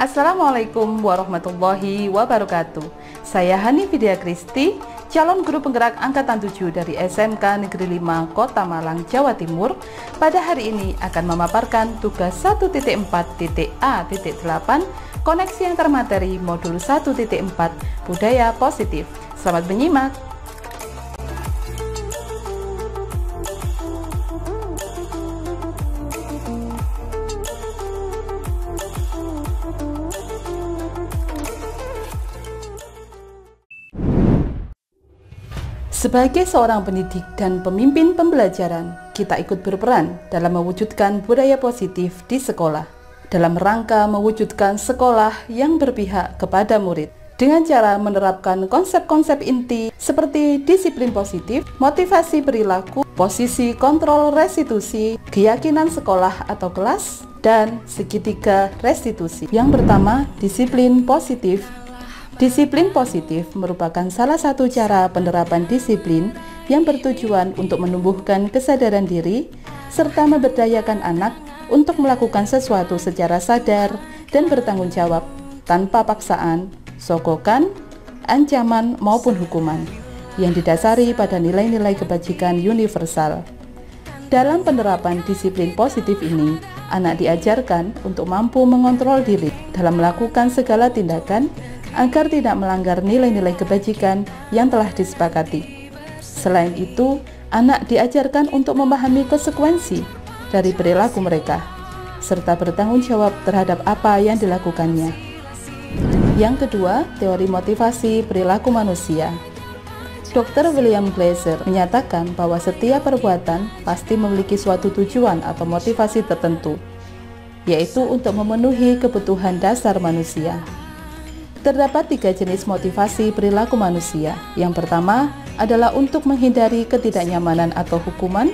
Assalamualaikum warahmatullahi wabarakatuh. Saya Hani Vidya Kristi, calon guru penggerak angkatan 7 dari SMK Negeri 5 Kota Malang, Jawa Timur. Pada hari ini akan memaparkan tugas 1.4.A.8 koneksi antar materi modul 1.4 budaya positif. Selamat menyimak. Sebagai seorang pendidik dan pemimpin pembelajaran, kita ikut berperan dalam mewujudkan budaya positif di sekolah, dalam rangka mewujudkan sekolah yang berpihak kepada murid, dengan cara menerapkan konsep-konsep inti seperti disiplin positif, motivasi perilaku, posisi kontrol restitusi, keyakinan sekolah atau kelas, dan segitiga restitusi. Yang pertama, disiplin positif. Disiplin positif merupakan salah satu cara penerapan disiplin yang bertujuan untuk menumbuhkan kesadaran diri serta memberdayakan anak untuk melakukan sesuatu secara sadar dan bertanggung jawab tanpa paksaan, sogokan, ancaman maupun hukuman yang didasari pada nilai-nilai kebajikan universal. Dalam penerapan disiplin positif ini, anak diajarkan untuk mampu mengontrol diri dalam melakukan segala tindakan agar tidak melanggar nilai-nilai kebajikan yang telah disepakati. Selain itu, anak diajarkan untuk memahami konsekuensi dari perilaku mereka, serta bertanggung jawab terhadap apa yang dilakukannya. Yang kedua, teori motivasi perilaku manusia. Dr. William Glasser menyatakan bahwa setiap perbuatan pasti memiliki suatu tujuan atau motivasi tertentu, yaitu untuk memenuhi kebutuhan dasar manusia. Terdapat 3 jenis motivasi perilaku manusia. Yang pertama adalah untuk menghindari ketidaknyamanan atau hukuman.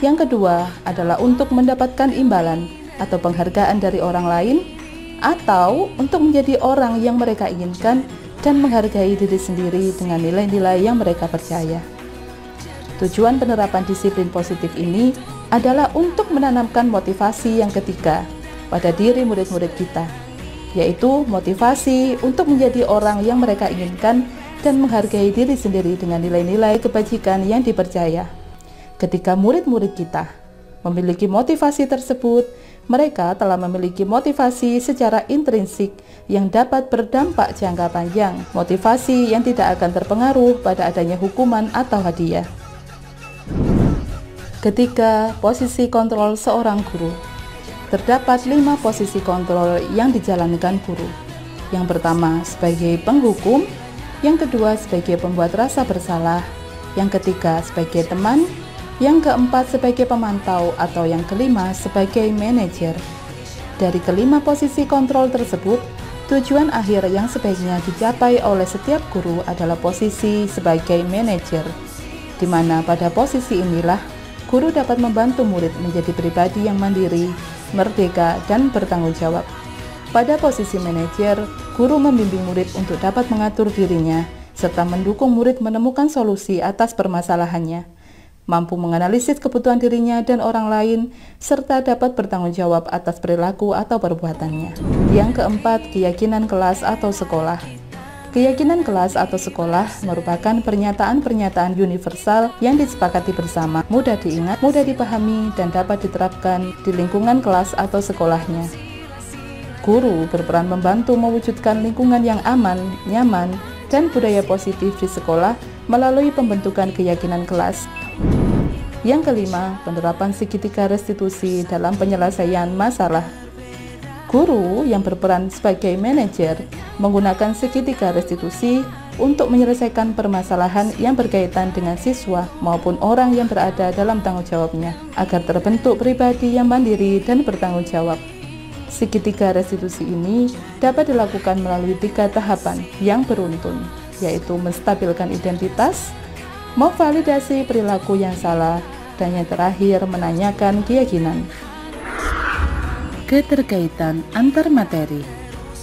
Yang kedua adalah untuk mendapatkan imbalan atau penghargaan dari orang lain, atau untuk menjadi orang yang mereka inginkan dan menghargai diri sendiri dengan nilai-nilai yang mereka percaya. Tujuan penerapan disiplin positif ini adalah untuk menanamkan motivasi yang ketiga pada diri murid-murid kita, yaitu motivasi untuk menjadi orang yang mereka inginkan dan menghargai diri sendiri dengan nilai-nilai kebajikan yang dipercaya. Ketika murid-murid kita memiliki motivasi tersebut, mereka telah memiliki motivasi secara intrinsik yang dapat berdampak jangka panjang, motivasi yang tidak akan terpengaruh pada adanya hukuman atau hadiah. Ketiga, posisi kontrol seorang guru. Terdapat 5 posisi kontrol yang dijalankan guru. Yang pertama sebagai penghukum, yang kedua sebagai pembuat rasa bersalah, yang ketiga sebagai teman, yang keempat sebagai pemantau, atau yang kelima sebagai manajer. Dari kelima posisi kontrol tersebut, tujuan akhir yang sebaiknya dicapai oleh setiap guru adalah posisi sebagai manajer, di mana pada posisi inilah guru dapat membantu murid menjadi pribadi yang mandiri, merdeka, dan bertanggung jawab. Pada posisi manajer, guru membimbing murid untuk dapat mengatur dirinya, serta mendukung murid menemukan solusi atas permasalahannya, mampu menganalisis kebutuhan dirinya dan orang lain, serta dapat bertanggung jawab atas perilaku atau perbuatannya. Yang keempat, keyakinan kelas atau sekolah. Keyakinan kelas atau sekolah merupakan pernyataan-pernyataan universal yang disepakati bersama, mudah diingat, mudah dipahami, dan dapat diterapkan di lingkungan kelas atau sekolahnya. Guru berperan membantu mewujudkan lingkungan yang aman, nyaman, dan budaya positif di sekolah melalui pembentukan keyakinan kelas. Yang kelima, penerapan segitiga restitusi dalam penyelesaian masalah. Guru yang berperan sebagai manajer menggunakan segitiga restitusi untuk menyelesaikan permasalahan yang berkaitan dengan siswa maupun orang yang berada dalam tanggung jawabnya, agar terbentuk pribadi yang mandiri dan bertanggung jawab. Segitiga restitusi ini dapat dilakukan melalui 3 tahapan yang beruntun, yaitu menstabilkan identitas, memvalidasi perilaku yang salah, dan yang terakhir menanyakan keyakinan. Keterkaitan antar materi.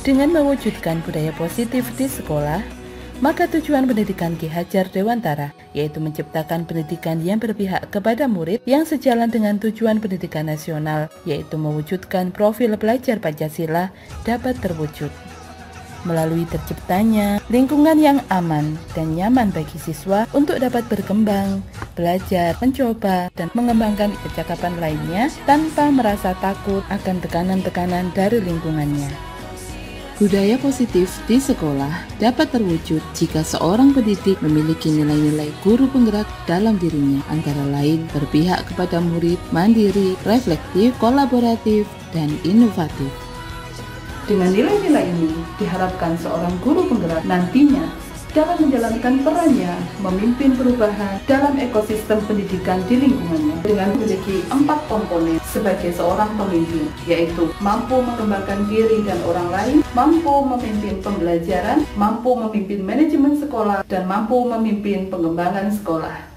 Dengan mewujudkan budaya positif di sekolah, Maka tujuan pendidikan Ki Hajar Dewantara yaitu menciptakan pendidikan yang berpihak kepada murid yang sejalan dengan tujuan pendidikan nasional, yaitu mewujudkan profil pelajar Pancasila dapat terwujud melalui terciptanya lingkungan yang aman dan nyaman bagi siswa untuk dapat berkembang, belajar, mencoba, dan mengembangkan kecakapan lainnya tanpa merasa takut akan tekanan-tekanan dari lingkungannya. Budaya positif di sekolah dapat terwujud jika seorang pendidik memiliki nilai-nilai guru penggerak dalam dirinya, antara lain berpihak kepada murid, mandiri, reflektif, kolaboratif, dan inovatif. Dengan nilai-nilai ini, diharapkan seorang guru penggerak nantinya dapat menjalankan perannya memimpin perubahan dalam ekosistem pendidikan di lingkungannya dengan memiliki 4 komponen sebagai seorang pemimpin, yaitu mampu mengembangkan diri dan orang lain, mampu memimpin pembelajaran, mampu memimpin manajemen sekolah, dan mampu memimpin pengembangan sekolah.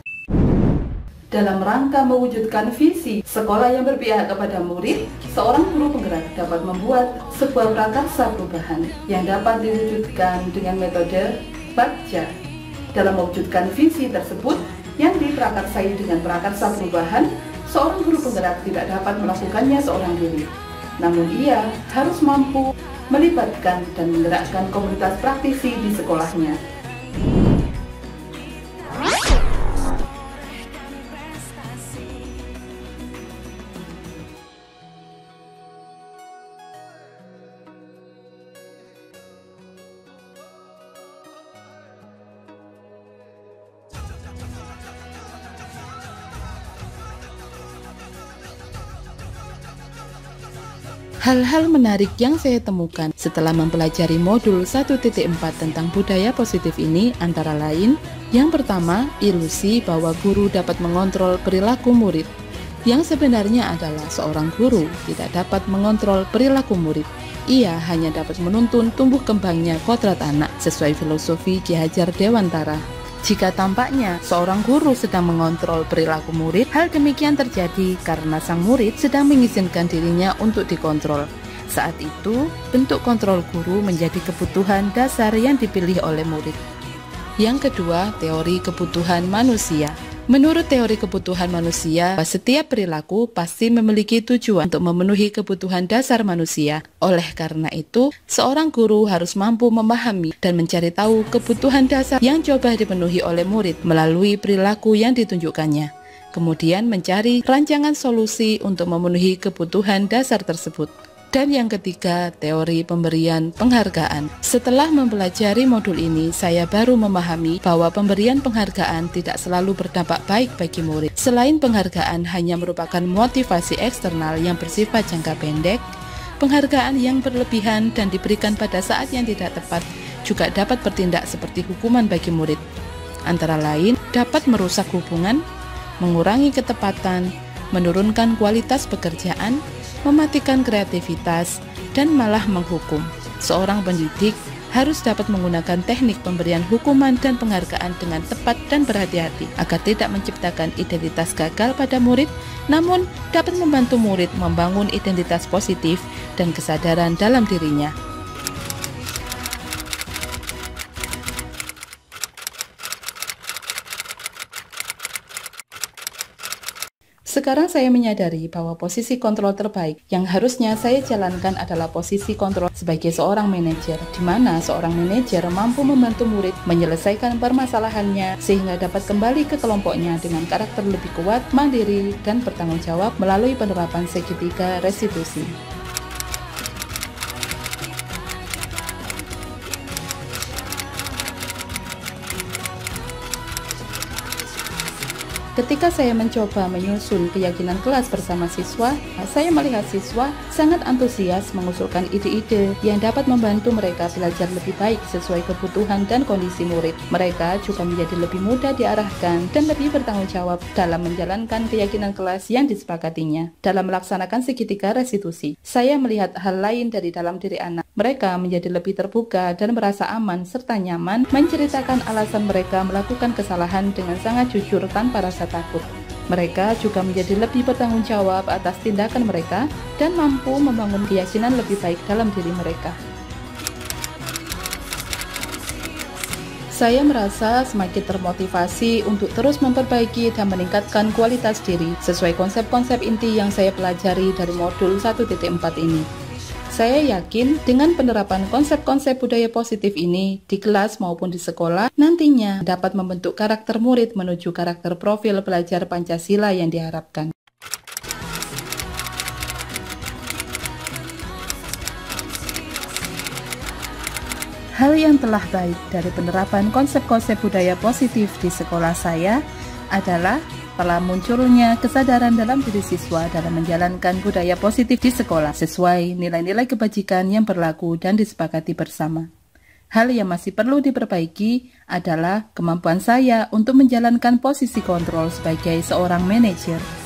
Dalam rangka mewujudkan visi sekolah yang berpihak kepada murid, seorang guru penggerak dapat membuat sebuah prakarsa perubahan yang dapat diwujudkan dengan metode Bagja. Dalam mewujudkan visi tersebut yang diprakarsai dengan prakarsa perubahan, seorang guru penggerak tidak dapat melakukannya seorang diri. Namun ia harus mampu melibatkan dan menggerakkan komunitas praktisi di sekolahnya. Hal-hal menarik yang saya temukan setelah mempelajari modul 1.4 tentang budaya positif ini antara lain, yang pertama, ilusi bahwa guru dapat mengontrol perilaku murid. Yang sebenarnya adalah seorang guru tidak dapat mengontrol perilaku murid. Ia hanya dapat menuntun tumbuh kembangnya kodrat anak sesuai filosofi Ki Hajar Dewantara. Jika tampaknya seorang guru sedang mengontrol perilaku murid, hal demikian terjadi karena sang murid sedang mengizinkan dirinya untuk dikontrol. Saat itu, bentuk kontrol guru menjadi kebutuhan dasar yang dipilih oleh murid. Yang kedua, teori kebutuhan manusia. Menurut teori kebutuhan manusia, setiap perilaku pasti memiliki tujuan untuk memenuhi kebutuhan dasar manusia. Oleh karena itu, seorang guru harus mampu memahami dan mencari tahu kebutuhan dasar yang coba dipenuhi oleh murid melalui perilaku yang ditunjukkannya. Kemudian mencari rancangan solusi untuk memenuhi kebutuhan dasar tersebut. Dan yang ketiga, teori pemberian penghargaan. Setelah mempelajari modul ini, saya baru memahami bahwa pemberian penghargaan tidak selalu berdampak baik bagi murid. Selain penghargaan hanya merupakan motivasi eksternal yang bersifat jangka pendek, penghargaan yang berlebihan dan diberikan pada saat yang tidak tepat juga dapat bertindak seperti hukuman bagi murid. Antara lain, dapat merusak hubungan, mengurangi ketepatan, menurunkan kualitas pekerjaan, mematikan kreativitas, dan malah menghukum. Seorang pendidik harus dapat menggunakan teknik pemberian hukuman dan penghargaan dengan tepat dan berhati-hati agar tidak menciptakan identitas gagal pada murid, namun dapat membantu murid membangun identitas positif dan kesadaran dalam dirinya. Sekarang saya menyadari bahwa posisi kontrol terbaik yang harusnya saya jalankan adalah posisi kontrol sebagai seorang manajer, di mana seorang manajer mampu membantu murid menyelesaikan permasalahannya sehingga dapat kembali ke kelompoknya dengan karakter lebih kuat, mandiri, dan bertanggung jawab melalui penerapan segitiga restitusi. Ketika saya mencoba menyusun keyakinan kelas bersama siswa, saya melihat siswa sangat antusias mengusulkan ide-ide yang dapat membantu mereka belajar lebih baik sesuai kebutuhan dan kondisi murid. Mereka juga menjadi lebih mudah diarahkan dan lebih bertanggung jawab dalam menjalankan keyakinan kelas yang disepakatinya. Dalam melaksanakan segitiga restitusi, saya melihat hal lain dari dalam diri anak. Mereka menjadi lebih terbuka dan merasa aman serta nyaman menceritakan alasan mereka melakukan kesalahan dengan sangat jujur tanpa rasa takut. Mereka juga menjadi lebih bertanggung jawab atas tindakan mereka dan mampu membangun keyakinan lebih baik dalam diri mereka. Saya merasa semakin termotivasi untuk terus memperbaiki dan meningkatkan kualitas diri sesuai konsep-konsep inti yang saya pelajari dari modul 1.4 ini. Saya yakin dengan penerapan konsep-konsep budaya positif ini di kelas maupun di sekolah, nantinya dapat membentuk karakter murid menuju karakter profil pelajar Pancasila yang diharapkan. Hal yang telah baik dari penerapan konsep-konsep budaya positif di sekolah saya adalah telah munculnya kesadaran dalam diri siswa dalam menjalankan budaya positif di sekolah sesuai nilai-nilai kebajikan yang berlaku dan disepakati bersama. Hal yang masih perlu diperbaiki adalah kemampuan saya untuk menjalankan posisi kontrol sebagai seorang manajer.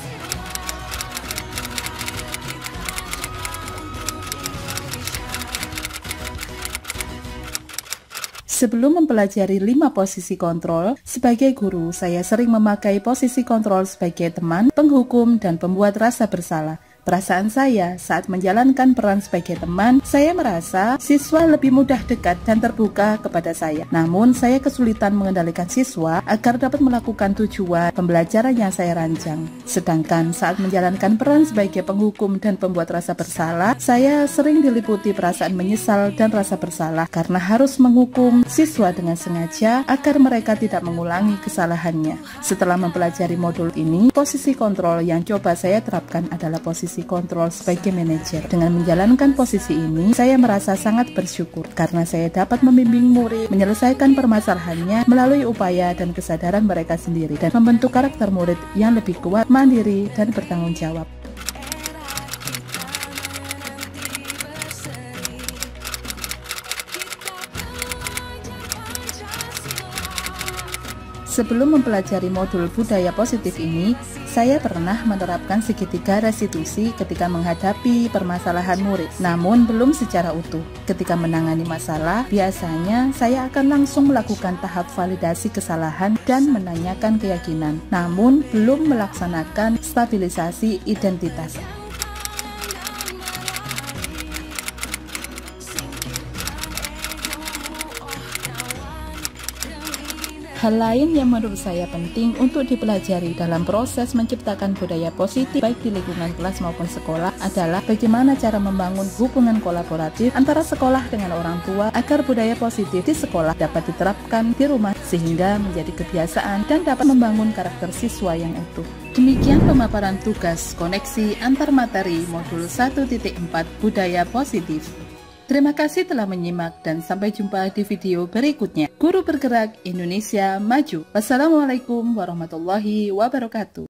Sebelum mempelajari 5 posisi kontrol, sebagai guru saya sering memakai posisi kontrol sebagai teman, penghukum, dan pembuat rasa bersalah. Perasaan saya saat menjalankan peran sebagai teman, saya merasa siswa lebih mudah dekat dan terbuka kepada saya. Namun, saya kesulitan mengendalikan siswa agar dapat melakukan tujuan pembelajaran yang saya rancang. Sedangkan saat menjalankan peran sebagai penghukum dan pembuat rasa bersalah, saya sering diliputi perasaan menyesal dan rasa bersalah karena harus menghukum siswa dengan sengaja agar mereka tidak mengulangi kesalahannya. Setelah mempelajari modul ini, posisi kontrol yang coba saya terapkan adalah posisi kontrol sebagai manajer. Dengan menjalankan posisi ini, saya merasa sangat bersyukur karena saya dapat membimbing murid menyelesaikan permasalahannya melalui upaya dan kesadaran mereka sendiri dan membentuk karakter murid yang lebih kuat, mandiri, dan bertanggung jawab. Sebelum mempelajari modul budaya positif ini, saya pernah menerapkan segitiga restitusi ketika menghadapi permasalahan murid, namun belum secara utuh. Ketika menangani masalah, biasanya saya akan langsung melakukan tahap validasi kesalahan dan menanyakan keyakinan, namun belum melaksanakan stabilisasi identitas. Hal lain yang menurut saya penting untuk dipelajari dalam proses menciptakan budaya positif baik di lingkungan kelas maupun sekolah adalah bagaimana cara membangun hubungan kolaboratif antara sekolah dengan orang tua agar budaya positif di sekolah dapat diterapkan di rumah sehingga menjadi kebiasaan dan dapat membangun karakter siswa yang utuh. Demikian pemaparan tugas koneksi antar materi modul 1.4 budaya positif. Terima kasih telah menyimak dan sampai jumpa di video berikutnya. Guru Bergerak Indonesia Maju. Wassalamualaikum warahmatullahi wabarakatuh.